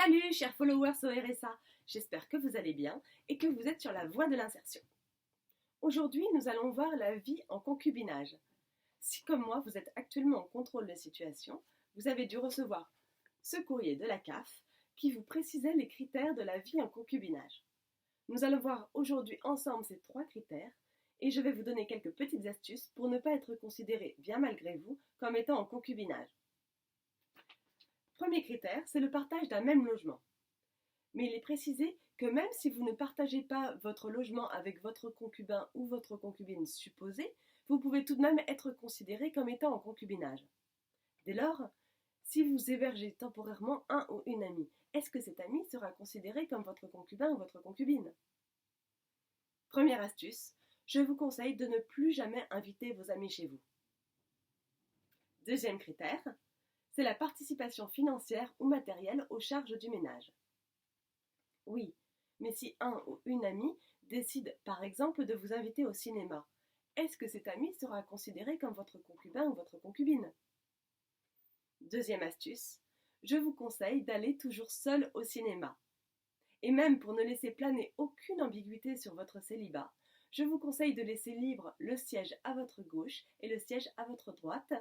Salut chers followers au RSA, j'espère que vous allez bien et que vous êtes sur la voie de l'insertion. Aujourd'hui, nous allons voir la vie en concubinage. Si comme moi, vous êtes actuellement en contrôle de situation, vous avez dû recevoir ce courrier de la CAF qui vous précisait les critères de la vie en concubinage. Nous allons voir aujourd'hui ensemble ces 3 critères et je vais vous donner quelques petites astuces pour ne pas être considéré, bien malgré vous, comme étant en concubinage. Premier critère, c'est le partage d'un même logement. Mais il est précisé que même si vous ne partagez pas votre logement avec votre concubin ou votre concubine supposée, vous pouvez tout de même être considéré comme étant en concubinage. Dès lors, si vous hébergez temporairement un ou une amie, est-ce que cet ami sera considéré comme votre concubin ou votre concubine? Première astuce, je vous conseille de ne plus jamais inviter vos amis chez vous. Deuxième critère, c'est la participation financière ou matérielle aux charges du ménage. Oui, mais si un ou une amie décide par exemple de vous inviter au cinéma, est-ce que cet ami sera considéré comme votre concubin ou votre concubine? Deuxième astuce, je vous conseille d'aller toujours seul au cinéma. Et même pour ne laisser planer aucune ambiguïté sur votre célibat, je vous conseille de laisser libre le siège à votre gauche et le siège à votre droite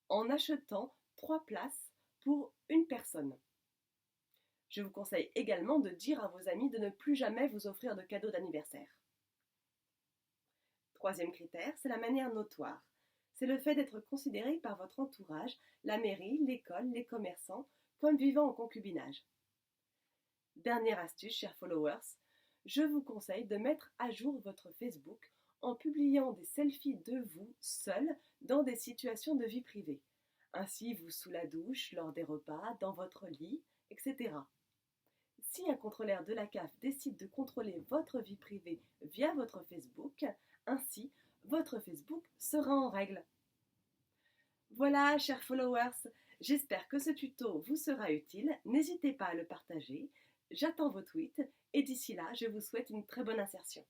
en achetant 3 places pour une personne. Je vous conseille également de dire à vos amis de ne plus jamais vous offrir de cadeaux d'anniversaire. Troisième critère, c'est la manière notoire. C'est le fait d'être considéré par votre entourage, la mairie, l'école, les commerçants, comme vivant en concubinage. Dernière astuce, chers followers, je vous conseille de mettre à jour votre Facebook en publiant des selfies de vous seul dans des situations de vie privée. Ainsi, vous sous la douche, lors des repas, dans votre lit, etc. Si un contrôleur de la CAF décide de contrôler votre vie privée via votre Facebook, ainsi, votre Facebook sera en règle. Voilà, chers followers, j'espère que ce tuto vous sera utile. N'hésitez pas à le partager. J'attends vos tweets et d'ici là, je vous souhaite une très bonne insertion.